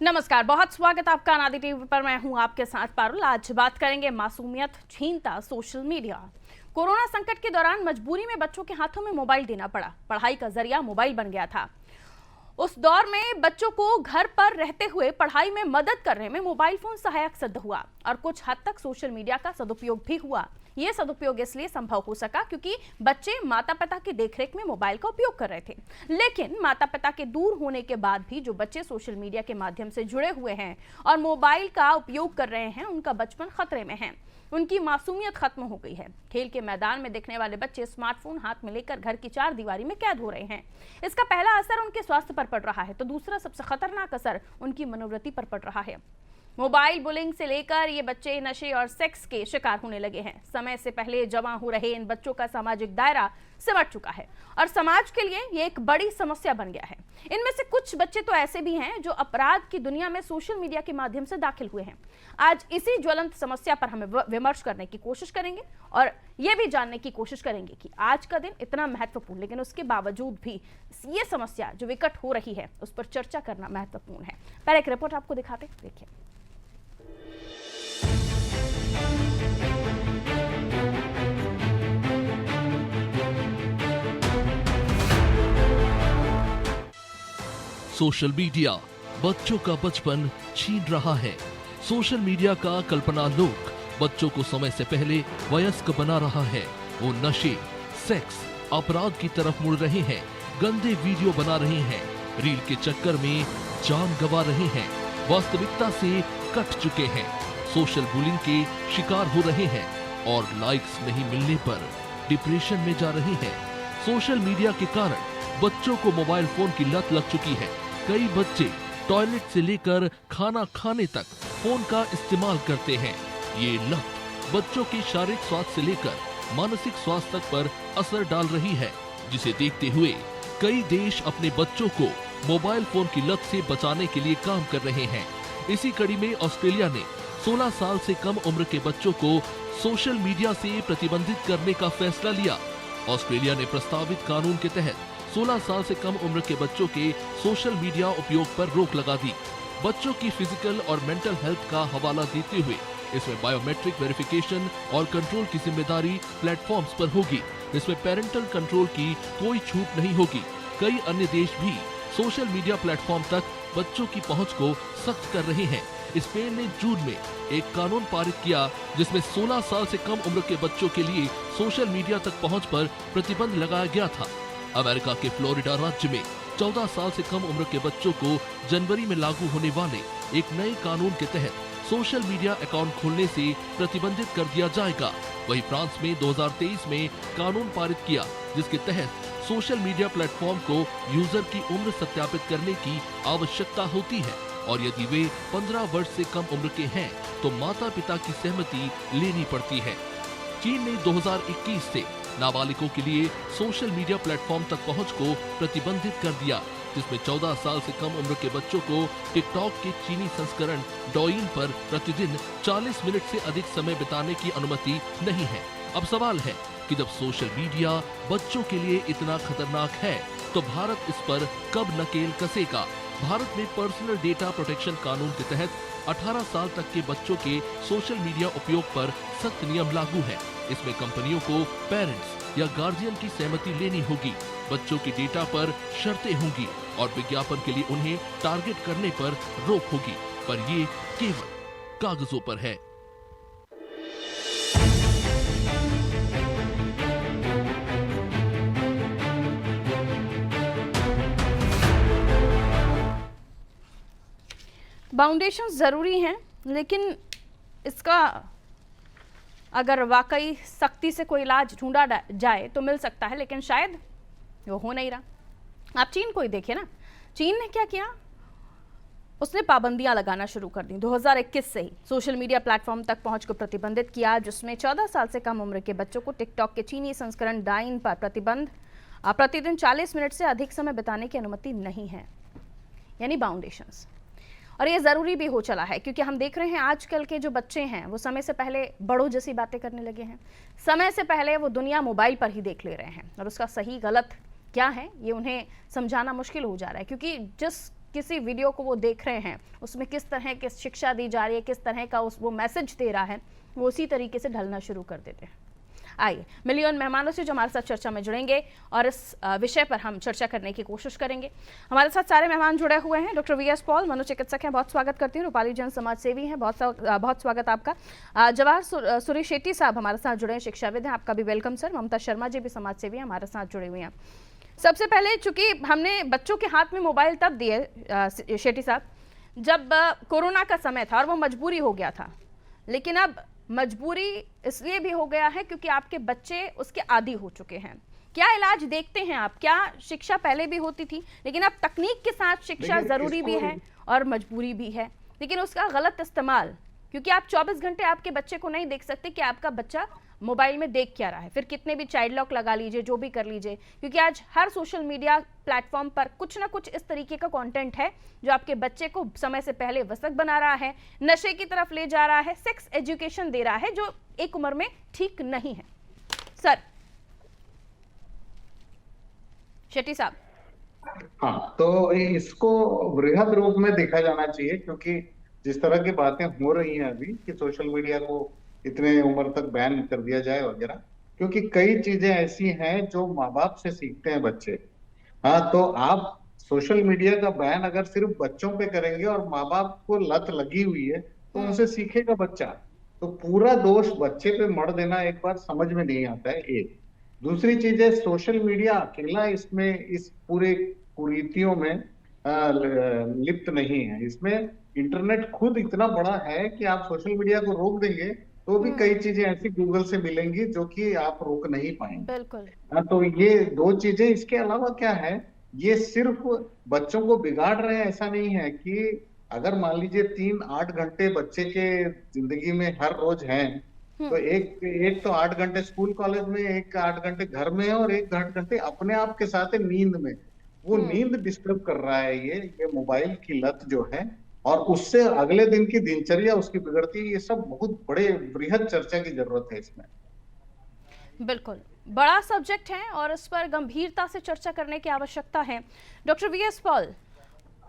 नमस्कार, बहुत स्वागत आपका अनादि टीवी पर। मैं हूं आपके साथ पारुल। आज बात करेंगे मासूमियत छीनता सोशल मीडिया। कोरोना संकट के दौरान मजबूरी में बच्चों के हाथों में मोबाइल देना पड़ा। पढ़ाई का जरिया मोबाइल बन गया था। उस दौर में बच्चों को घर पर रहते हुए पढ़ाई में मदद करने में मोबाइल फोन सहायक सिद्ध हुआ और कुछ हद तक सोशल मीडिया का सदुपयोग भी हुआ। ये सदुपयोग इसलिए संभव हो सका क्योंकि बच्चे माता पिता की देखरेख में मोबाइल का उपयोग कर रहे थे। लेकिन माता पिता के दूर होने के बाद भी जो बच्चे सोशल मीडिया के माध्यम से जुड़े हुए हैं और मोबाइल का उपयोग कर रहे हैं, उनका बचपन खतरे में है। उनकी मासूमियत खत्म हो गई है। खेल के मैदान में दिखने वाले बच्चे स्मार्टफोन हाथ में लेकर घर की चार दीवारी में कैद हो रहे हैं। इसका पहला असर उनके स्वास्थ्य पर पड़ रहा है, तो दूसरा सबसे खतरनाक असर उनकी मनोवृत्ति पर पड़ रहा है। मोबाइल बुलिंग से लेकर ये बच्चे नशे और सेक्स के शिकार होने लगे हैं। समय से पहले जमा हो रहे इन बच्चों का सामाजिक दायरा सिमट चुका है और समाज के लिए ये एक बड़ी समस्या बन गया है। इनमें से कुछ बच्चे तो ऐसे भी हैं जो अपराध की दुनिया में सोशल मीडिया के माध्यम से दाखिल हुए हैं। आज इसी ज्वलंत समस्या पर हम विमर्श करने की कोशिश करेंगे और ये भी जानने की कोशिश करेंगे कि आज का दिन इतना महत्वपूर्ण, लेकिन उसके बावजूद भी ये समस्या जो विकट हो रही है उस पर चर्चा करना महत्वपूर्ण है। पहले एक रिपोर्ट आपको दिखाते, देखिए। सोशल मीडिया बच्चों का बचपन छीन रहा है। सोशल मीडिया का कल्पना लोक बच्चों को समय से पहले वयस्क बना रहा है। वो नशे, सेक्स, अपराध की तरफ मुड़ रहे हैं, गंदे वीडियो बना रहे हैं, रील के चक्कर में जान गंवा रहे हैं, वास्तविकता से कट चुके हैं, सोशल बुलिंग के शिकार हो रहे हैं और लाइक्स नहीं मिलने पर डिप्रेशन में जा रहे हैं। सोशल मीडिया के कारण बच्चों को मोबाइल फोन की लत लग चुकी है। कई बच्चे टॉयलेट से लेकर खाना खाने तक फोन का इस्तेमाल करते हैं। ये लत बच्चों के शारीरिक स्वास्थ्य से लेकर मानसिक स्वास्थ्य तक पर असर डाल रही है, जिसे देखते हुए कई देश अपने बच्चों को मोबाइल फोन की लत से बचाने के लिए काम कर रहे हैं। इसी कड़ी में ऑस्ट्रेलिया ने 16 साल से कम उम्र के बच्चों को सोशल मीडिया से प्रतिबंधित करने का फैसला लिया। ऑस्ट्रेलिया ने प्रस्तावित कानून के तहत 16 साल से कम उम्र के बच्चों के सोशल मीडिया उपयोग पर रोक लगा दी। बच्चों की फिजिकल और मेंटल हेल्थ का हवाला देते हुए इसमें बायोमेट्रिक वेरिफिकेशन और कंट्रोल की जिम्मेदारी प्लेटफॉर्म्स पर होगी। इसमें पेरेंटल कंट्रोल की कोई छूट नहीं होगी। कई अन्य देश भी सोशल मीडिया प्लेटफॉर्म तक बच्चों की पहुंच को सख्त कर रहे हैं। स्पेन ने जून में एक कानून पारित किया जिसमें 16 साल से कम उम्र के बच्चों के लिए सोशल मीडिया तक पहुंच पर प्रतिबंध लगाया गया था। अमेरिका के फ्लोरिडा राज्य में 14 साल से कम उम्र के बच्चों को जनवरी में लागू होने वाले एक नए कानून के तहत सोशल मीडिया अकाउंट खोलने से प्रतिबंधित कर दिया जाएगा। वहीं फ्रांस में 2023 में कानून पारित किया जिसके तहत सोशल मीडिया प्लेटफॉर्म को यूजर की उम्र सत्यापित करने की आवश्यकता होती है और यदि वे 15 वर्ष से कम उम्र के हैं तो माता पिता की सहमति लेनी पड़ती है। चीन ने 2021 से नाबालिगों के लिए सोशल मीडिया प्लेटफॉर्म तक पहुंच को प्रतिबंधित कर दिया, जिसमें 14 साल से कम उम्र के बच्चों को टिकटॉक के चीनी संस्करण डोइन पर प्रतिदिन 40 मिनट से अधिक समय बिताने की अनुमति नहीं है। अब सवाल है कि जब सोशल मीडिया बच्चों के लिए इतना खतरनाक है तो भारत इस पर कब नकेल कसेगा। भारत में पर्सनल डेटा प्रोटेक्शन कानून के तहत 18 साल तक के बच्चों के सोशल मीडिया उपयोग पर सख्त नियम लागू है। इसमें कंपनियों को पेरेंट्स या गार्जियन की सहमति लेनी होगी। बच्चों की डेटा पर शर्तें होंगी और विज्ञापन के लिए उन्हें टारगेट करने पर रोक होगी, पर ये केवल कागजों पर है। बाउंडेशन जरूरी हैं, लेकिन इसका अगर वाकई सख्ती से कोई इलाज ढूंढा जाए तो मिल सकता है, लेकिन शायद वो हो नहीं रहा। आप चीन को ही देखिए ना। चीन ने क्या किया, उसने पाबंदियां लगाना शुरू कर दी। 2021 से ही सोशल मीडिया प्लेटफॉर्म तक पहुंच को प्रतिबंधित किया, जिसमें 14 साल से कम उम्र के बच्चों को टिकटॉक के चीनी संस्करण डाइन पर प्रतिदिन 40 मिनट से अधिक समय बिताने की अनुमति नहीं है, यानी बाउंडेशंस। और ये ज़रूरी भी हो चला है क्योंकि हम देख रहे हैं आजकल के जो बच्चे हैं वो समय से पहले बड़ों जैसी बातें करने लगे हैं। समय से पहले वो दुनिया मोबाइल पर ही देख ले रहे हैं और उसका सही गलत क्या है ये उन्हें समझाना मुश्किल हो जा रहा है, क्योंकि जिस किसी वीडियो को वो देख रहे हैं उसमें किस तरह की शिक्षा दी जा रही है, किस तरह का वो मैसेज दे रहा है, वो उसी तरीके से ढलना शुरू कर देते हैं। आइए मिलिए उन मेहमानों से जो हमारे साथ चर्चा में जुड़ेंगे और इस विषय पर हम चर्चा करने की कोशिश करेंगे। हमारे साथ सारे मेहमान जुड़े हुए हैं। डॉक्टर वी एस पॉल, मनोचिकित्सक हैं, बहुत स्वागत करती हूँ। रूपाली जन समाज सेवी हैं, बहुत स्वागत आपका। जवाहर सुरेश शेट्टी साहब हमारे साथ जुड़े हैं, शिक्षाविद हैं, आपका भी वेलकम सर। ममता शर्मा जी भी समाज सेवी हैं, हमारे साथ जुड़े हुए हैं। सबसे पहले चूंकि हमने बच्चों के हाथ में मोबाइल तब दिए शेट्टी साहब जब कोरोना का समय था और वो मजबूरी हो गया था, लेकिन अब मजबूरी इसलिए भी हो गया है क्योंकि आपके बच्चे उसके आदी हो चुके हैं। क्या इलाज देखते हैं आप? क्या शिक्षा पहले भी होती थी, लेकिन अब तकनीक के साथ शिक्षा जरूरी भी है और मजबूरी भी है, लेकिन उसका गलत इस्तेमाल, क्योंकि आप 24 घंटे आपके बच्चे को नहीं देख सकते कि आपका बच्चा मोबाइल में देख क्या रहा है। फिर कितने भी चाइल्ड लॉक लगा लीजिए, जो भी कर लीजिए, क्योंकि आज हर सोशल मीडिया प्लेटफॉर्म पर कुछ ना कुछ इस तरीके का कंटेंट है जो आपके बच्चे को समय से पहले वसक बना रहा है, नशे की तरफ ले जा रहा है, सेक्स एजुकेशन दे रहा है, जो एक उम्र में ठीक नहीं है। सर शेट्टी साहब। हाँ, तो इसको वृहद रूप में देखा जाना चाहिए, क्योंकि जिस तरह की बातें हो रही हैं अभी कि सोशल मीडिया को इतने उम्र तक बैन कर दिया जाए वगैरह, क्योंकि कई चीजें ऐसी हैं जो माँ बाप से सीखते हैं बच्चे। हाँ, तो आप सोशल मीडिया का बैन अगर सिर्फ बच्चों पे करेंगे और माँ बाप को लत लगी हुई है तो उनसे सीखेगा बच्चा। तो पूरा दोष बच्चे पे मढ़ देना एक बार समझ में नहीं आता है। एक दूसरी चीज है, सोशल मीडिया अकेला इसमें इस पूरे कुरीतियों में लिप्त नहीं है। इसमें इंटरनेट खुद इतना बड़ा है कि आप सोशल मीडिया को रोक देंगे तो भी कई चीजें ऐसी गूगल से मिलेंगी जो कि आप रोक नहीं पाएंगे। बिल्कुल। हाँ, तो ये दो चीजें। इसके अलावा क्या है, ये सिर्फ बच्चों को बिगाड़ रहे हैं ऐसा नहीं है। कि अगर मान लीजिए 3-8 घंटे बच्चे के जिंदगी में हर रोज हैं, तो एक तो 8 घंटे स्कूल कॉलेज में, एक 8 घंटे घर में है, और 1 घंटे अपने आप के साथ है नींद में। वो नींद डिस्टर्ब कर रहा है ये मोबाइल की लत जो है, और उससे अगले दिन की दिनचर्या उसकी बिगड़ती है। ये सब बहुत बड़े वृहद चर्चा की जरूरत है इसमें। बिल्कुल बड़ा सब्जेक्ट है और इस पर गंभीरता से चर्चा करने की आवश्यकता है। डॉक्टर वी एस पॉल,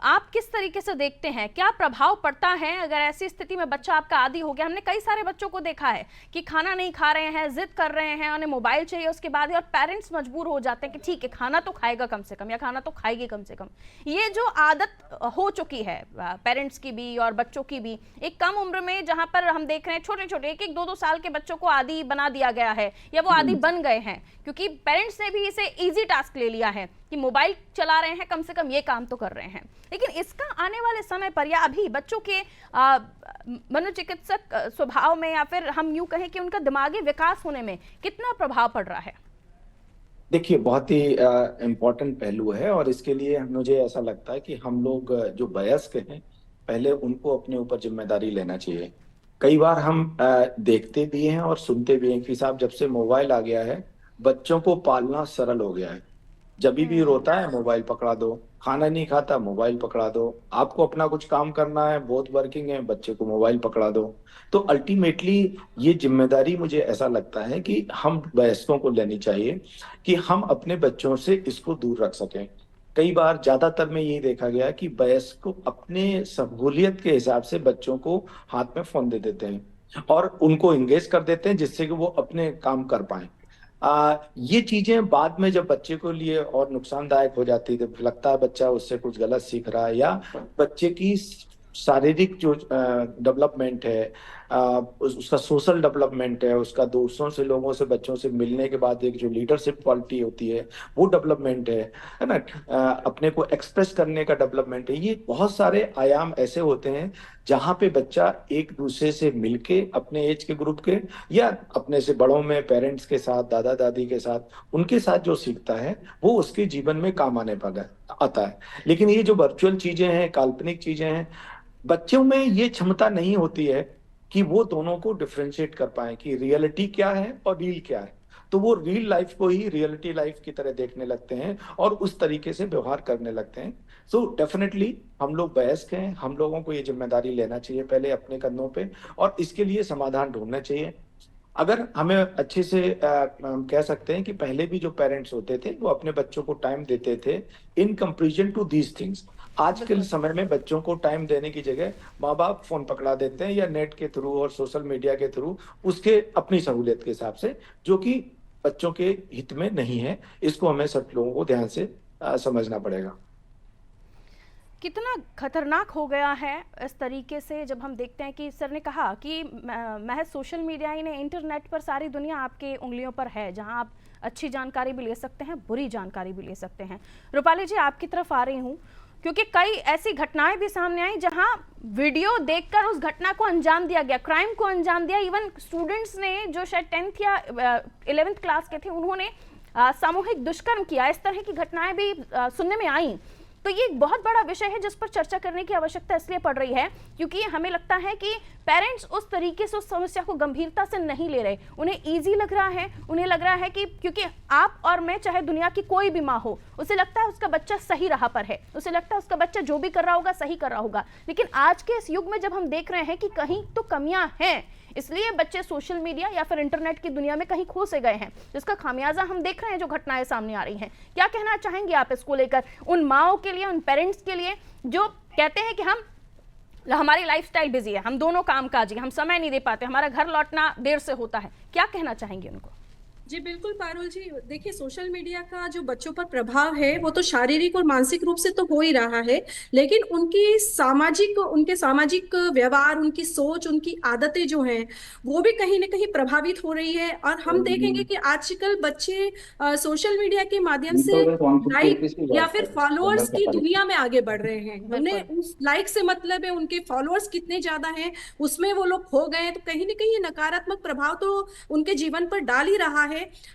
आप किस तरीके से देखते हैं, क्या प्रभाव पड़ता है अगर ऐसी स्थिति में बच्चा आपका आदी हो गया? हमने कई सारे बच्चों को देखा है कि खाना नहीं खा रहे हैं, जिद कर रहे हैं, उन्हें मोबाइल चाहिए उसके बाद ही, और पेरेंट्स मजबूर हो जाते हैं कि ठीक है खाना तो खाएगा कम से कम, या खाना तो खाएगी कम से कम। ये जो आदत हो चुकी है पेरेंट्स की भी और बच्चों की भी, एक कम उम्र में जहां पर हम देख रहे हैं छोटे छोटे 1-2 साल के बच्चों को आदी बना दिया गया है, या वो आदी बन गए हैं, क्योंकि पेरेंट्स ने भी इसे ईजी टास्क ले लिया है कि मोबाइल चला रहे हैं, कम से कम ये काम तो कर रहे हैं। लेकिन इसका आने वाले समय पर या अभी बच्चों के मनोचिकित्सक स्वभाव में, या फिर हम यूं कहें कि उनका दिमागी विकास होने में कितना प्रभाव पड़ रहा है? देखिए, बहुत ही इम्पोर्टेंट पहलू है, और इसके लिए मुझे ऐसा लगता है कि हम लोग जो वयस्क हैं पहले उनको अपने ऊपर जिम्मेदारी लेना चाहिए। कई बार हम देखते भी हैं और सुनते भी हैं कि साहब जब से मोबाइल आ गया है बच्चों को पालना सरल हो गया है। जब भी रोता है मोबाइल पकड़ा दो, खाना नहीं खाता मोबाइल पकड़ा दो, आपको अपना कुछ काम करना है, बहुत वर्किंग है, बच्चे को मोबाइल पकड़ा दो। तो अल्टीमेटली ये जिम्मेदारी मुझे ऐसा लगता है कि हम वयस्कों को लेनी चाहिए कि हम अपने बच्चों से इसको दूर रख सकें। कई बार ज्यादातर में यही देखा गया कि वयस्क को अपने सहूलियत के हिसाब से बच्चों को हाथ में फोन दे देते हैं और उनको एंगेज कर देते हैं जिससे कि वो अपने काम कर पाए। ये चीजें बाद में जब बच्चे को लिए और नुकसानदायक हो जाती है, तो लगता है बच्चा उससे कुछ गलत सीख रहा है, या बच्चे की शारीरिक जो डेवलपमेंट है, उसका सोशल डेवलपमेंट है, उसका दोस्तों से, लोगों से, बच्चों से मिलने के बाद एक जो लीडरशिप क्वालिटी होती है वो डेवलपमेंट है ना, अपने को एक्सप्रेस करने का डेवलपमेंट है। ये बहुत सारे आयाम ऐसे होते हैं जहाँ पे बच्चा एक दूसरे से मिलके, अपने एज के ग्रुप के या अपने से बड़ों में, पेरेंट्स के साथ, दादा दादी के साथ, उनके साथ जो सीखता है वो उसके जीवन में काम आने पर आता है। लेकिन ये जो वर्चुअल चीजें हैं, काल्पनिक चीजें हैं, बच्चों में ये क्षमता नहीं होती है कि वो दोनों को डिफरेंशिएट कर पाए कि रियलिटी क्या है और रील क्या है। तो वो रियल लाइफ को ही रियलिटी लाइफ की तरह देखने लगते हैं और उस तरीके से व्यवहार करने लगते हैं। सो डेफिनेटली हम लोग वयस्क हैं, हम लोगों को ये जिम्मेदारी लेना चाहिए पहले अपने कंधों पे, और इसके लिए समाधान ढूंढना चाहिए। अगर हमें अच्छे से हम कह सकते हैं कि पहले भी जो पेरेंट्स होते थे वो अपने बच्चों को टाइम देते थे in comparison to these things. आज के समय में बच्चों को टाइम देने की जगह माँ बाप फोन पकड़ा देते हैं या नेट के थ्रू और सोशल मीडिया के थ्रू, उसके अपनी सहूलियत के हिसाब से, जो कि बच्चों के हित में नहीं है। इसको हमें सब लोगों को ध्यान से समझना पड़ेगा। कितना खतरनाक हो गया है इस तरीके से जब हम देखते हैं कि सर ने कहा कि महज सोशल मीडिया ही नहीं, इंटरनेट पर सारी दुनिया आपके उंगलियों पर है, जहां आप अच्छी जानकारी भी ले सकते हैं, बुरी जानकारी भी ले सकते हैं। रूपाली जी, आपकी तरफ आ रही हूं क्योंकि कई ऐसी घटनाएं भी सामने आई जहां वीडियो देखकर उस घटना को अंजाम दिया गया, क्राइम को अंजाम दिया। इवन स्टूडेंट्स ने जो शायद 10th या 11th क्लास के थे, उन्होंने सामूहिक दुष्कर्म किया। इस तरह की घटनाएं भी सुनने में आई। तो ये एक बहुत बड़ा विषय है जिस पर चर्चा करने की आवश्यकता इसलिए पड़ रही है क्योंकि हमें लगता है कि पेरेंट्स उस तरीके से उस समस्या को गंभीरता से नहीं ले रहे। उन्हें इजी लग रहा है, उन्हें लग रहा है कि क्योंकि आप और मैं, चाहे दुनिया की कोई भी माँ हो, उसे लगता है उसका बच्चा सही राह पर है, उसे लगता है उसका बच्चा जो भी कर रहा होगा सही कर रहा होगा। लेकिन आज के इस युग में जब हम देख रहे हैं कि कहीं तो कमियां हैं, इसलिए बच्चे सोशल मीडिया या फिर इंटरनेट की दुनिया में कहीं खो से गए हैं, जिसका खामियाजा हम देख रहे हैं, जो घटनाएं सामने आ रही हैं। क्या कहना चाहेंगे आप इसको लेकर, उन माओं के लिए, उन पेरेंट्स के लिए जो कहते हैं कि हमारी लाइफस्टाइल बिजी है, हम दोनों कामकाजी, हम समय नहीं दे पाते, हमारा घर लौटना देर से होता है। क्या कहना चाहेंगे उनको? जी बिल्कुल पारुल जी, देखिए सोशल मीडिया का जो बच्चों पर प्रभाव है वो तो शारीरिक और मानसिक रूप से तो हो ही रहा है, लेकिन उनके सामाजिक व्यवहार, उनकी सोच, उनकी आदतें जो हैं वो भी कहीं ना कहीं प्रभावित हो रही है। और हम देखेंगे कि आजकल बच्चे सोशल मीडिया के माध्यम से लाइक या फिर फॉलोअर्स की दुनिया में आगे बढ़ रहे हैं। उन्हें उस लाइक से मतलब है उनके फॉलोअर्स कितने ज्यादा हैं, उसमें वो लोग खो गए हैं। तो कहीं ना कहीं ये नकारात्मक प्रभाव तो उनके जीवन पर डाल ही रहा है।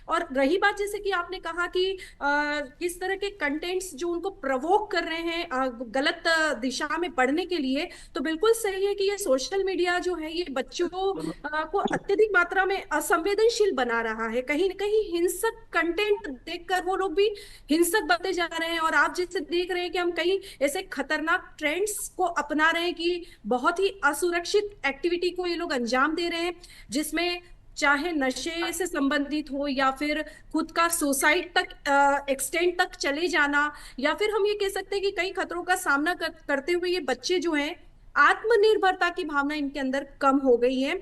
और रही बात जैसे कि आपने कहा कि किस तरह के कंटेंट्स जो उनको प्रवोक कर रहे हैं गलत दिशा में बढ़ने के लिए, तो बिल्कुल सही है कि ये सोशल मीडिया जो है ये बच्चों को अत्यधिक मात्रा में असंवेदनशील बना रहा है। कहीं न कहीं हिंसक कंटेंट देखकर वो लोग भी हिंसक बनते जा रहे हैं। और आप जैसे देख रहे हैं कि हम कहीं ऐसे खतरनाक ट्रेंड्स को अपना रहे हैं कि बहुत ही असुरक्षित एक्टिविटी को ये लोग अंजाम दे रहे हैं, जिसमें चाहे नशे से संबंधित हो या फिर खुद का सुसाइड तक एक्सटेंड तक चले जाना, या फिर हम ये कह सकते हैं कि कई खतरों का सामना करते हुए ये बच्चे जो हैं आत्मनिर्भरता की भावना इनके अंदर कम हो गई है।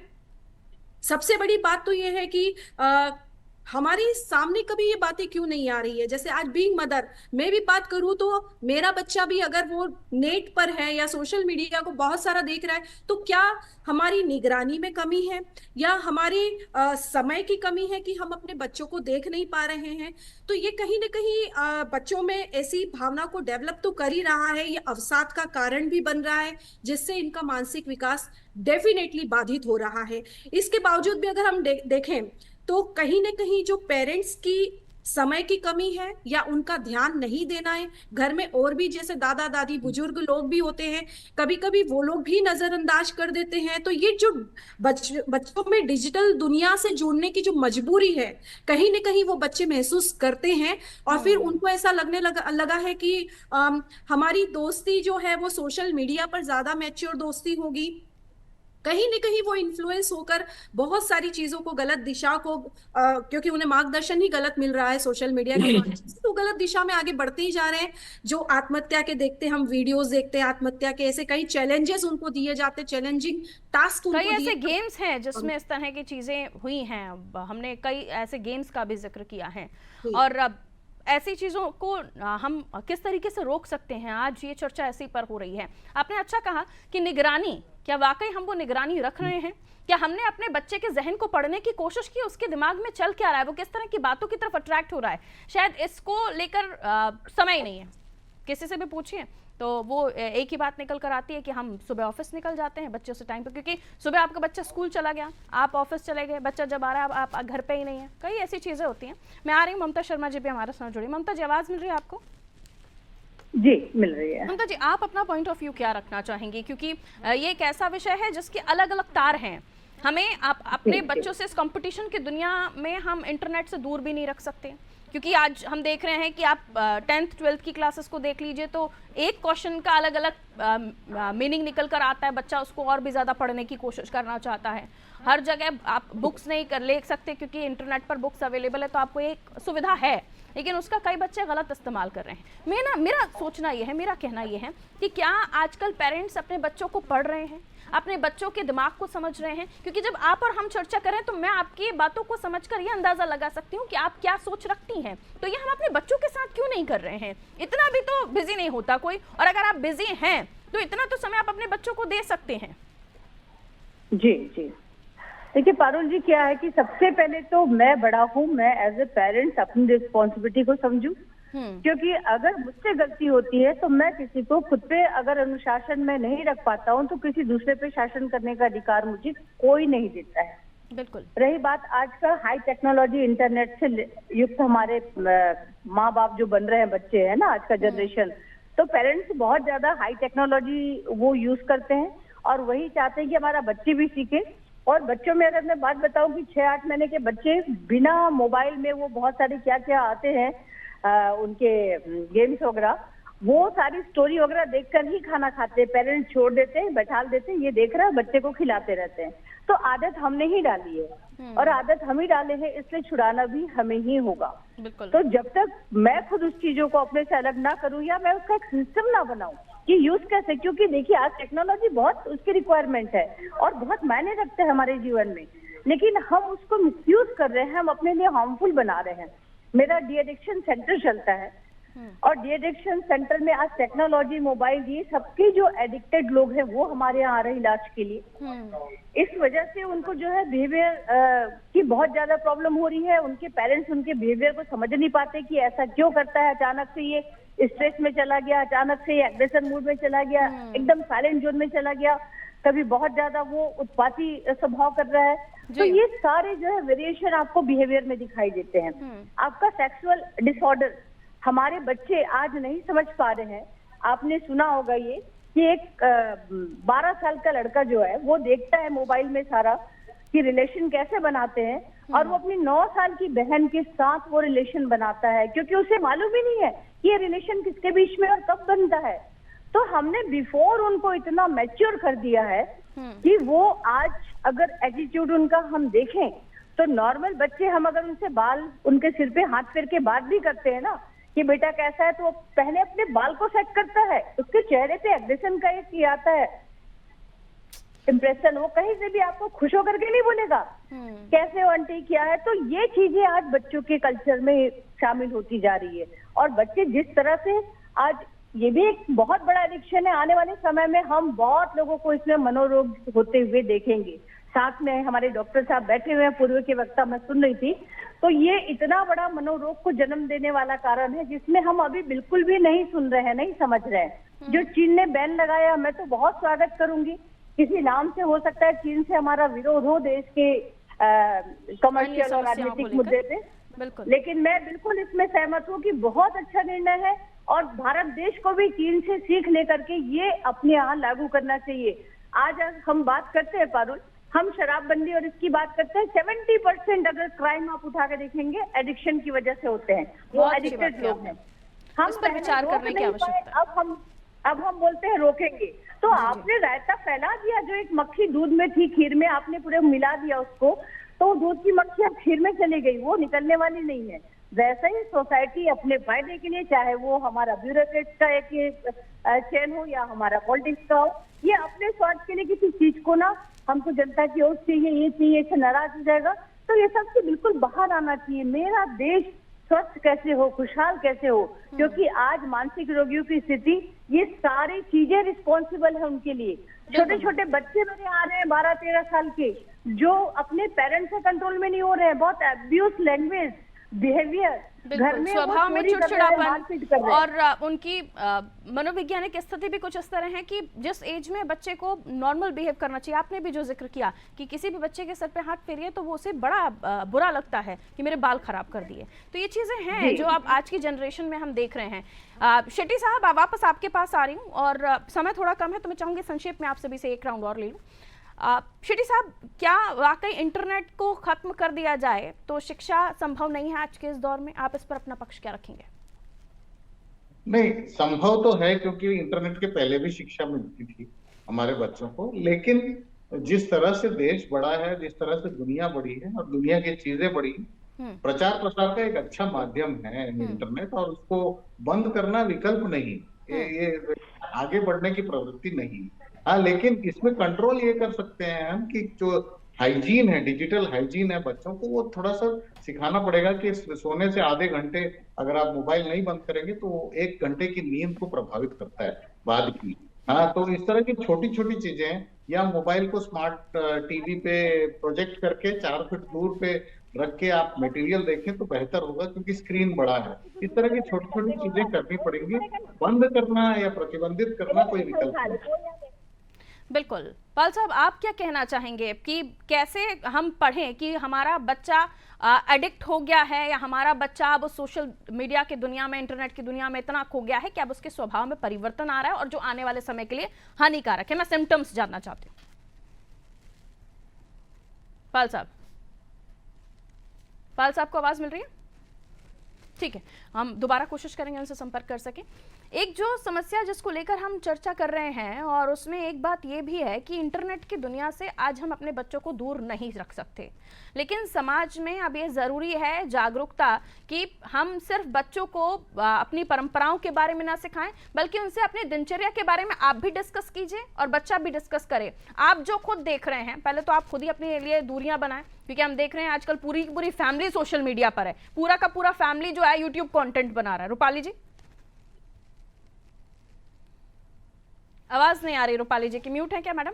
सबसे बड़ी बात तो ये है कि हमारे सामने कभी ये बातें क्यों नहीं आ रही है। जैसे आज बीइंग मदर मैं भी बात करूं तो मेरा बच्चा भी अगर वो नेट पर है या सोशल मीडिया को बहुत सारा देख रहा है, तो क्या हमारी निगरानी में कमी है या हमारे समय की कमी है कि हम अपने बच्चों को देख नहीं पा रहे हैं? तो ये कहीं ना कहीं बच्चों में ऐसी भावना को डेवलप तो कर ही रहा है, ये अवसाद का कारण भी बन रहा है, जिससे इनका मानसिक विकास डेफिनेटली बाधित हो रहा है। इसके बावजूद भी अगर हम देखें तो कहीं ना कहीं जो पेरेंट्स की समय की कमी है या उनका ध्यान नहीं देना है, घर में और भी जैसे दादा दादी बुजुर्ग लोग भी होते हैं, कभी कभी वो लोग भी नजरअंदाज कर देते हैं। तो ये जो बच्चों में डिजिटल दुनिया से जुड़ने की जो मजबूरी है, कहीं ना कहीं वो बच्चे महसूस करते हैं और फिर उनको ऐसा लगने लगा है कि हमारी दोस्ती जो है वो सोशल मीडिया पर ज्यादा मैच्योर दोस्ती होगी। कहीं न कहीं वो इन्फ्लुएंस होकर बहुत सारी चीजों को, गलत दिशा को, क्योंकि उन्हें मार्गदर्शन ही गलत मिल रहा है सोशल मीडिया के माध्यम से, तो गलत दिशा में आगे बढ़ते ही जा रहे हैं। जो आत्महत्या के देखते हम वीडियोस देखते हैं, आत्महत्या के ऐसे कई चैलेंजेस उनको दिए जाते, चैलेंजिंग टास्क उनको कई ऐसे दिए। गेम्स हैं जिसमें इस तरह की चीजें हुई हैं। हमने कई ऐसे गेम्स का भी जिक्र किया है और ऐसी चीज़ों को हम किस तरीके से रोक सकते हैं, आज ये चर्चा ऐसी पर हो रही है। आपने अच्छा कहा कि निगरानी, क्या वाकई हम वो निगरानी रख रहे हैं? क्या हमने अपने बच्चे के जहन को पढ़ने की कोशिश की, उसके दिमाग में चल क्या रहा है, वो किस तरह की बातों की तरफ अट्रैक्ट हो रहा है? शायद इसको लेकर समय ही नहीं है। किसी से भी पूछिए तो वो एक ही बात निकल कर आती है कि हम सुबह ऑफिस निकल जाते हैं बच्चों से टाइम पे, क्योंकि सुबह आपका बच्चा स्कूल चला गया, आप ऑफिस चले गए, बच्चा जब आ रहा है आप घर पे ही नहीं है। कई ऐसी चीज़ें होती हैं। मैं आ रही हूँ, ममता शर्मा जी भी हमारे साथ जुड़ी। ममता जी, आवाज़ मिल रही है आपको? जी मिल रही है। ममता जी, आप अपना पॉइंट ऑफ व्यू क्या रखना चाहेंगी, क्योंकि ये एक ऐसा विषय है जिसके अलग अलग तार हैं। हमें अपने बच्चों से इस कंपटीशन की दुनिया में हम इंटरनेट से दूर भी नहीं रख सकते, क्योंकि आज हम देख रहे हैं कि आप 10th 12th की क्लासेस को देख लीजिए तो एक क्वेश्चन का अलग अलग मीनिंग निकल कर आता है, बच्चा उसको और भी ज़्यादा पढ़ने की कोशिश करना चाहता है। हर जगह आप बुक्स नहीं कर ले सकते क्योंकि इंटरनेट पर बुक्स अवेलेबल है, तो आपको एक सुविधा है, लेकिन उसका कई बच्चे गलत इस्तेमाल कर रहे हैं। मेरा सोचना ये है, मेरा कहना ये है कि क्या आजकल पेरेंट्स अपने बच्चों को पढ़ रहे हैं, अपने बच्चों के दिमाग को समझ रहे हैं? क्योंकि जब आप और हम चर्चा करें तो मैं आपकी बातों को समझकर ये अंदाजा लगा सकती हूँ कि आप क्या सोच रखती हैं, तो ये हम अपने बच्चों के साथ क्यों नहीं कर रहे हैं? इतना भी तो बिजी नहीं होता कोई, और अगर आप बिजी हैं तो इतना तो समय आप अपने बच्चों को दे सकते हैं। जी जी, देखिए पारुल जी, क्या है कि सबसे पहले तो मैं बड़ा हूँ, मैं एज ए पेरेंट्स अपनी रिस्पॉन्सिबिलिटी को समझूं, क्योंकि अगर मुझसे गलती होती है तो मैं किसी को खुद पे अगर अनुशासन में नहीं रख पाता हूँ तो किसी दूसरे पे शासन करने का अधिकार मुझे कोई नहीं देता है। बिल्कुल। रही बात आज का हाई टेक्नोलॉजी इंटरनेट से युक्त हमारे माँ बाप जो बन रहे हैं बच्चे हैं ना, आज का जनरेशन, तो पेरेंट्स बहुत ज्यादा हाई टेक्नोलॉजी वो यूज करते हैं और वही चाहते हैं कि हमारा बच्चे भी सीखे। और बच्चों में अगर मैं बात बताऊं कि 6-8 महीने के बच्चे बिना मोबाइल में वो बहुत सारे क्या क्या आते हैं उनके गेम्स वगैरह, वो सारी स्टोरी वगैरह देखकर ही खाना खाते हैं। पेरेंट्स छोड़ देते हैं, बैठा देते हैं, ये देख रहा है, बच्चे को खिलाते रहते हैं। तो आदत हमने ही डाली है और आदत हम ही डाले हैं, इसलिए छुड़ाना भी हमें ही होगा। तो जब तक मैं खुद उस चीजों को अपने से अलग ना करूं या मैं उसका एक सिस्टम ना बनाऊं कि यूज कैसे, क्योंकि देखिए आज टेक्नोलॉजी बहुत उसकी रिक्वायरमेंट है और बहुत मायने रखते हैं हमारे जीवन में, लेकिन हम उसको मिसयूज कर रहे हैं, हम अपने लिए हार्मफुल बना रहे हैं। मेरा डी एडिक्शन सेंटर चलता है और डी एडिक्शन सेंटर में आज टेक्नोलॉजी, मोबाइल, ये सबके जो एडिक्टेड लोग हैं वो हमारे यहाँ आ रहे हैं इलाज के लिए। इस वजह से उनको जो है बिहेवियर की बहुत ज्यादा प्रॉब्लम हो रही है। उनके पेरेंट्स उनके बिहेवियर को समझ नहीं पाते कि ऐसा क्यों करता है, अचानक से ये स्ट्रेस में चला गया, अचानक से ये एग्रेशन मूड में चला गया, एकदम साइलेंट जोन में चला गया, कभी बहुत ज्यादा वो उत्पाती स्वभाव कर रहा है। तो ये सारे जो है वेरिएशन आपको बिहेवियर में दिखाई देते हैं। आपका सेक्सुअल डिसऑर्डर हमारे बच्चे आज नहीं समझ पा रहे हैं। आपने सुना होगा ये कि एक 12 साल का लड़का जो है वो देखता है मोबाइल में सारा कि रिलेशन कैसे बनाते हैं और वो अपनी 9 साल की बहन के साथ वो रिलेशन बनाता है, क्योंकि उसे मालूम ही नहीं है कि ये रिलेशन किसके बीच में और कब बनता है। तो हमने बिफोर उनको इतना मैच्योर कर दिया है कि वो आज अगर एटीट्यूड उनका हम देखें तो नॉर्मल बच्चे, हम अगर उनसे बाल उनके सिर पे हाथ फेर के बात भी करते हैं ना कि बेटा कैसा है, तो वो पहले अपने बाल को सेट करता है, उसके चेहरे पे एग्रेशन का एक आता है इम्प्रेशन, वो कहीं से भी आपको खुश होकर के नहीं बोलेगा कैसे हो आंटी, क्या है। तो ये चीजें आज बच्चों के कल्चर में शामिल होती जा रही है और बच्चे जिस तरह से आज, ये भी एक बहुत बड़ा एडिक्शन है। आने वाले समय में हम बहुत लोगों को इसमें मनोरोग होते हुए देखेंगे। साथ में हमारे डॉक्टर साहब बैठे हुए हैं, पूर्व के वक्ता मैं सुन रही थी, तो ये इतना बड़ा मनोरोग को जन्म देने वाला कारण है जिसमें हम अभी बिल्कुल भी नहीं सुन रहे हैं, नहीं समझ रहे हैं। जो चीन ने बैन लगाया, मैं तो बहुत स्वागत करूंगी, किसी नाम से हो सकता है चीन से हमारा विरोध हो देश के कमर्शियल और राजनीतिक मुद्दे पे, लेकिन मैं बिल्कुल इसमें सहमत हूँ कि बहुत अच्छा निर्णय है और भारत देश को भी चीन से सीख लेकर के ये अपने यहाँ लागू करना चाहिए। आज हम बात करते हैं पारुल, हम शराबबंदी और इसकी बात करते हैं, 70% अगर क्राइम आप उठा के देखेंगे एडिक्शन की वजह से होते हैं, वो एडिक्टेड लोग हैं। हम इस पर विचार करने की आवश्यकता है। अब हम बोलते हैं रोकेंगे, तो आपने रायता फैला दिया, जो एक मक्खी दूध में थी, खीर में आपने पूरे मिला दिया उसको, तो दूध की मक्खी अब खीर में चली गई, वो निकलने वाली नहीं है। वैसे ही सोसाइटी अपने फायदे के लिए, चाहे वो हमारा ब्यूरोक्रेट का एक चेन हो या हमारा पॉलिटिक्स का हो, ये अपने स्वार्थ के लिए किसी चीज को ना, हमको जनता की ओर चाहिए, ये चाहिए, इससे नाराज हो जाएगा, तो ये सब से बिल्कुल बाहर आना चाहिए। मेरा देश स्वस्थ कैसे हो, खुशहाल कैसे हो, क्योंकि आज मानसिक रोगियों की स्थिति, ये सारी चीजें रिस्पॉन्सिबल है उनके लिए। छोटे छोटे बच्चे मेरे आ रहे हैं 12-13 साल के, जो अपने पेरेंट्स से कंट्रोल में नहीं हो रहे हैं, बहुत एब्यूज लैंग्वेज, बिहेवियर, घर में स्वभाव में चिड़चिड़ापन और उनकी मनोवैज्ञानिक स्थिति भी कुछ इस तरह है कि जिस एज में बच्चे को नॉर्मल बिहेव करना चाहिए। आपने भी जो जिक्र किया कि किसी भी बच्चे के सर पे हाथ फेरिए तो वो उसे बड़ा बुरा लगता है कि मेरे बाल खराब कर दिए। तो ये चीजें हैं जो अब आज की जनरेशन में हम देख रहे हैं। शेट्टी साहब, वापस आपके पास आ रही हूँ और समय थोड़ा कम है तो मैं चाहूंगी संक्षेप में आपसे भी से एक राउंड और ले लूँ। शेट्टी साहब, क्या वाकई इंटरनेट को खत्म कर दिया जाए तो शिक्षा संभव नहीं है आज के इस दौर में? आप इस पर अपना पक्ष क्या रखेंगे? नहीं, संभव तो है क्योंकि इंटरनेट के पहले भी शिक्षा मिलती थी हमारे बच्चों को, लेकिन जिस तरह से देश बढ़ा है, जिस तरह से दुनिया बढ़ी है और दुनिया की चीजें बढ़ी हैं, प्रचार प्रसार का एक अच्छा माध्यम है इंटरनेट, और उसको बंद करना विकल्प नहीं, ये आगे बढ़ने की प्रवृत्ति नहीं। हाँ, लेकिन इसमें कंट्रोल ये कर सकते हैं हम कि जो हाइजीन है, डिजिटल हाइजीन है बच्चों को, वो थोड़ा सा सिखाना पड़ेगा कि सोने से आधे घंटे अगर आप मोबाइल नहीं बंद करेंगे तो वो 1 घंटे की नींद को प्रभावित करता है बाद की। हाँ, तो इस तरह की छोटी छोटी चीजें हैं, या मोबाइल को स्मार्ट टीवी पे प्रोजेक्ट करके 4 फीट दूर पे रख के आप मटेरियल देखें तो बेहतर होगा, क्योंकि स्क्रीन बड़ा है। इस तरह की छोटी छोटी चीजें करनी पड़ेंगी, बंद करना या प्रतिबंधित करना कोई विकल्प नहीं। बिल्कुल। पाल साहब, आप क्या कहना चाहेंगे कि कैसे हम पढ़ें कि हमारा बच्चा एडिक्ट हो गया है, या हमारा बच्चा अब सोशल मीडिया की दुनिया में, इंटरनेट की दुनिया में इतना खो गया है कि अब उसके स्वभाव में परिवर्तन आ रहा है और जो आने वाले समय के लिए हानिकारक है? मैं सिम्टम्स जानना चाहती हूँ। पाल साहब को आवाज मिल रही है? ठीक है, हम दोबारा कोशिश करेंगे उनसे संपर्क कर सकें। एक जो समस्या जिसको लेकर हम चर्चा कर रहे हैं, और उसमें एक बात ये भी है कि इंटरनेट की दुनिया से आज हम अपने बच्चों को दूर नहीं रख सकते, लेकिन समाज में अब ये ज़रूरी है जागरूकता कि हम सिर्फ बच्चों को अपनी परंपराओं के बारे में ना सिखाएं, बल्कि उनसे अपनी दिनचर्या के बारे में आप भी डिस्कस कीजिए और बच्चा भी डिस्कस करे। आप जो खुद देख रहे हैं, पहले तो आप खुद ही अपने लिए दूरियां बनाएं, क्योंकि हम देख रहे हैं आजकल पूरी की पूरी फैमिली सोशल मीडिया पर है, पूरा का पूरा फैमिली जो है यूट्यूब कंटेंट बना रहा है। रूपाली जी, आवाज नहीं आ रही। रूपाली जी की म्यूट है क्या मैडम?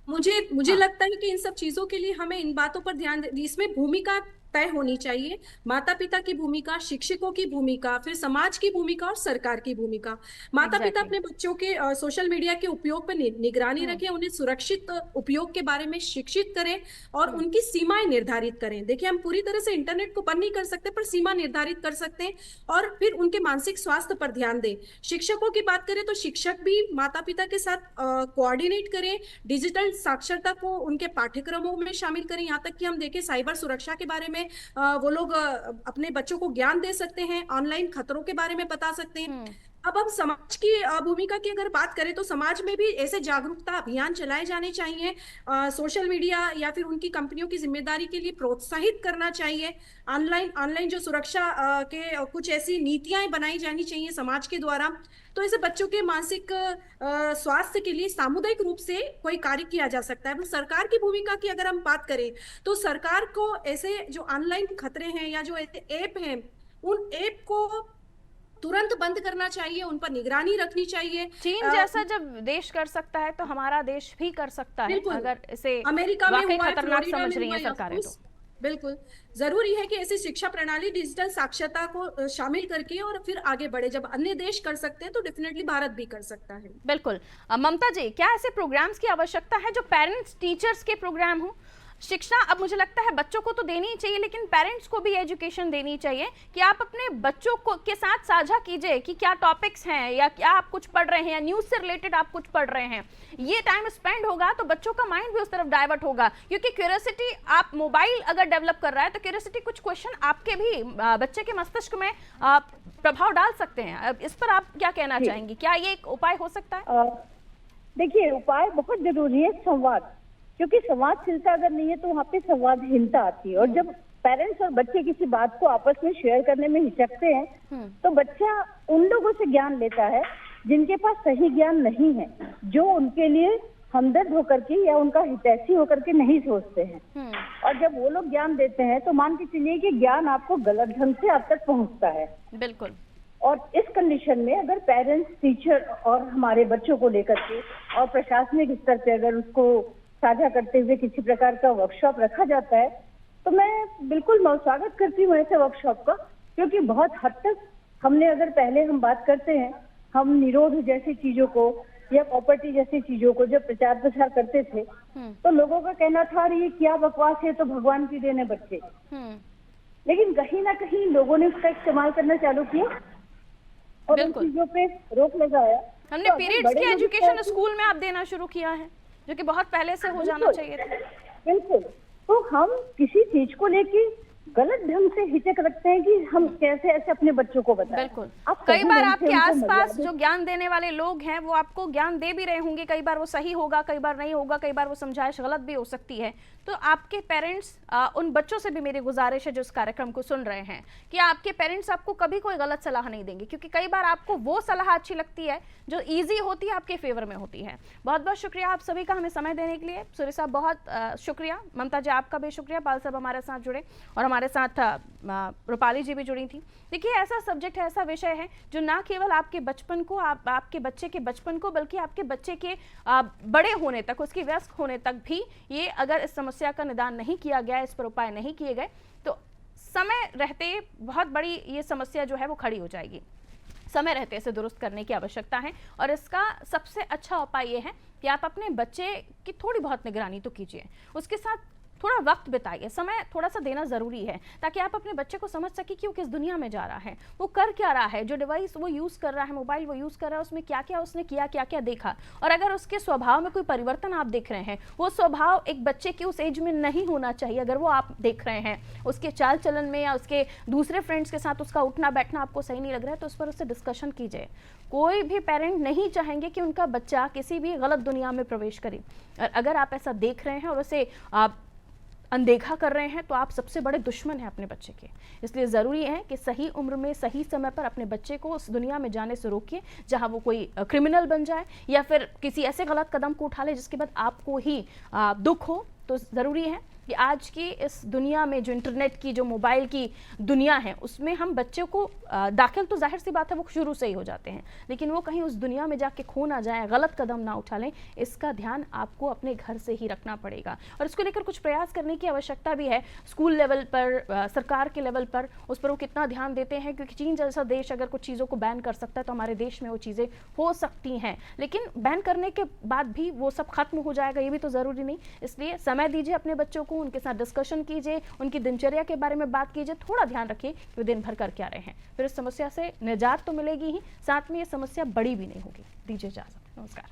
मुझे लगता है कि इन सब चीजों के लिए हमें इन बातों पर ध्यान इसमें भूमिका तय होनी चाहिए। माता पिता की भूमिका, शिक्षकों की भूमिका, फिर समाज की भूमिका और सरकार की भूमिका। माता पिता अपने बच्चों के सोशल मीडिया के उपयोग पर निगरानी रखें, उन्हें सुरक्षित उपयोग के बारे में शिक्षित करें और उनकी सीमाएं निर्धारित करें। देखिए, हम पूरी तरह से इंटरनेट को बंद नहीं कर सकते, पर सीमा निर्धारित कर सकते हैं और फिर उनके मानसिक स्वास्थ्य पर ध्यान दें। शिक्षकों की बात करें तो शिक्षक भी माता पिता के साथ कोऑर्डिनेट करें, डिजिटल साक्षरता को उनके पाठ्यक्रमों में शामिल करें। यहाँ तक कि हम देखें साइबर सुरक्षा के बारे में वो लोग अपने बच्चों को ज्ञान दे सकते हैं, ऑनलाइन खतरों के बारे में बता सकते हैं। अब हम समाज की भूमिका की अगर बात करें तो समाज में भी ऐसे जागरूकता अभियान चलाए जाने चाहिए। सोशल मीडिया या फिर उनकी कंपनियों की जिम्मेदारी के लिए प्रोत्साहित करना चाहिए। ऑनलाइन जो सुरक्षा के कुछ ऐसी नीतियां बनाई जानी चाहिए समाज के द्वारा। तो ऐसे बच्चों के मानसिक स्वास्थ्य के लिए सामुदायिक रूप से कोई कार्य किया जा सकता है। सरकार की भूमिका की अगर हम बात करें तो सरकार को ऐसे जो ऑनलाइन खतरे हैं या जो ऐसे ऐप हैं, उन ऐप को तुरंत बंद करना चाहिए, उन पर निगरानी रखनी चाहिए। चीन जैसा जब देश कर सकता है तो हमारा देश भी कर सकता है, अगर इसे अमेरिका में वाकई खतरनाक समझ रही है सरकारें तो। बिल्कुल जरूरी है कि ऐसी शिक्षा प्रणाली डिजिटल साक्षरता को शामिल करके और फिर आगे बढ़े। जब अन्य देश कर सकते हैं तो डेफिनेटली भारत भी कर सकता है। बिल्कुल। ममता जी, क्या ऐसे प्रोग्राम्स की आवश्यकता है जो पेरेंट्स टीचर्स के प्रोग्राम हो? शिक्षा अब मुझे लगता है बच्चों को तो देनी ही चाहिए, लेकिन पेरेंट्स को भी एजुकेशन देनी चाहिए कि आप अपने बच्चों को के साथ साझा कीजिए कि क्या टॉपिक्स हैं, या क्या आप कुछ पढ़ रहे हैं, या न्यूज़ से रिलेटेड आप कुछ पढ़ रहे हैं। ये टाइम स्पेंड होगा तो बच्चों का माइंड भी उस तरफ डाइवर्ट होगा, क्योंकि क्यूरियोसिटी, आप मोबाइल अगर डेवलप कर रहा है तो क्यूरियोसिटी कुछ क्वेश्चन आपके भी बच्चे के मस्तिष्क में प्रभाव डाल सकते हैं। इस पर आप क्या कहना चाहेंगी? क्या ये एक उपाय हो सकता है? देखिए, उपाय बहुत जरूरी है, संवाद, क्योंकि संवादशीलता अगर नहीं है तो वहाँ पे संवादहीनता आती है। और जब पेरेंट्स और बच्चे किसी बात को आपस में शेयर करने में हिचकते हैं तो बच्चा उन लोगों से ज्ञान लेता है जिनके पास सही ज्ञान नहीं है, जो उनके लिए हमदर्द होकर के या उनका हितैषी होकर के नहीं सोचते हैं। और जब वो लोग ज्ञान देते हैं तो मान के चलिए कि ज्ञान आपको गलत ढंग से आप तक पहुंचता है। बिल्कुल। और इस कंडीशन में अगर पेरेंट्स, टीचर और हमारे बच्चों को लेकर के और प्रशासनिक स्तर पे अगर उसको साझा करते हुए किसी प्रकार का वर्कशॉप रखा जाता है तो मैं बिल्कुल स्वागत करती हूँ ऐसे वर्कशॉप का, क्योंकि बहुत हद तक हमने, अगर पहले हम बात करते हैं, हम निरोध जैसी चीजों को या प्रॉपर्टी जैसी चीजों को जब प्रचार प्रसार करते थे तो लोगों का कहना था अरे ये क्या बकवास है, तो भगवान की देन है बच्चे। लेकिन कहीं ना कहीं लोगों ने उसका इस्तेमाल करना चालू किया और उन चीजों पे रोक लगाया। हमने पीरियड्स की एजुकेशन स्कूल में आप देना शुरू किया है, जो कि बहुत पहले से हो जाना चाहिए था। बिल्कुल। तो हम किसी चीज को लेके गलत ढंग से हिचक रखते हैं कि हम कैसे ऐसे अपने बच्चों को बताएं। बिल्कुल। आप कई सही बार ढंग से आपके उनको आसपास मर्यादित- जो ज्ञान देने वाले लोग हैं वो आपको ज्ञान दे भी रहे होंगे, कई बार वो सही होगा, कई बार नहीं होगा, कई बार वो समझाइश गलत भी हो सकती है। तो आपके पेरेंट्स, उन बच्चों से भी मेरी गुजारिश है जो इस कार्यक्रम को सुन रहे हैं, कि आपके पेरेंट्स आपको कभी कोई गलत सलाह नहीं देंगे, क्योंकि कई बार आपको वो सलाह अच्छी लगती है जो ईजी होती है, आपके फेवर में होती है। बहुत बहुत शुक्रिया आप सभी का हमें समय देने के लिए। सूर्य साहब बहुत शुक्रिया, ममता जी आपका भी शुक्रिया, पाल साहब हमारे साथ जुड़े और हमारे साथ रूपाली जी भी जुड़ी थी। देखिए, ऐसा सब्जेक्ट है, ऐसा विषय है जो ना केवल आपके बचपन को, आपके बच्चे के बचपन को, बल्कि आपके बच्चे के बड़े होने तक, उसकी वयस्क होने तक भी, ये अगर इस समस्या का निदान नहीं किया गया, इस पर उपाय नहीं किए गए, तो समय रहते बहुत बड़ी ये समस्या जो है वो खड़ी हो जाएगी। समय रहते इसे दुरुस्त करने की आवश्यकता है और इसका सबसे अच्छा उपाय ये है कि आप अपने बच्चे की थोड़ी बहुत निगरानी तो कीजिए, उसके साथ थोड़ा वक्त बिताइए, समय थोड़ा सा देना ज़रूरी है, ताकि आप अपने बच्चे को समझ सके कि वो किस दुनिया में जा रहा है, वो कर क्या रहा है, जो डिवाइस वो यूज़ कर रहा है, मोबाइल वो यूज़ कर रहा है, उसमें क्या क्या उसने किया, क्या क्या देखा। और अगर उसके स्वभाव में कोई परिवर्तन आप देख रहे हैं, वो स्वभाव एक बच्चे की उस एज में नहीं होना चाहिए, अगर वो आप देख रहे हैं, उसके चाल चलन में या उसके दूसरे फ्रेंड्स के साथ उसका उठना बैठना आपको सही नहीं लग रहा है, तो उस पर उससे डिस्कशन कीजिए। कोई भी पेरेंट नहीं चाहेंगे कि उनका बच्चा किसी भी गलत दुनिया में प्रवेश करे, और अगर आप ऐसा देख रहे हैं और उसे आप अनदेखा कर रहे हैं, तो आप सबसे बड़े दुश्मन हैं अपने बच्चे के। इसलिए ज़रूरी है कि सही उम्र में सही समय पर अपने बच्चे को उस दुनिया में जाने से रोकिए जहां वो कोई क्रिमिनल बन जाए या फिर किसी ऐसे गलत कदम को उठा ले जिसके बाद आपको ही दुख हो। तो ज़रूरी है कि आज की इस दुनिया में, जो इंटरनेट की, जो मोबाइल की दुनिया है, उसमें हम बच्चों को दाखिल तो जाहिर सी बात है वो शुरू से ही हो जाते हैं, लेकिन वो कहीं उस दुनिया में जाके खो ना जाए, गलत कदम ना उठा लें, इसका ध्यान आपको अपने घर से ही रखना पड़ेगा। और इसको लेकर कुछ प्रयास करने की आवश्यकता भी है, स्कूल लेवल पर, सरकार के लेवल पर, उस पर वो कितना ध्यान देते हैं, क्योंकि चीन जैसा देश अगर कुछ चीज़ों को बैन कर सकता है तो हमारे देश में वो चीज़ें हो सकती हैं, लेकिन बैन करने के बाद भी वो सब खत्म हो जाएगा ये भी तो ज़रूरी नहीं। इसलिए समय दीजिए अपने बच्चों को, उनके साथ डिस्कशन कीजिए, उनकी दिनचर्या के बारे में बात कीजिए, थोड़ा ध्यान रखिए कि वे दिन भर कर क्या रहे हैं, फिर इस समस्या से निजात तो मिलेगी ही, साथ में ये समस्या बड़ी भी नहीं होगी। दीजिए इजाजत, नमस्कार।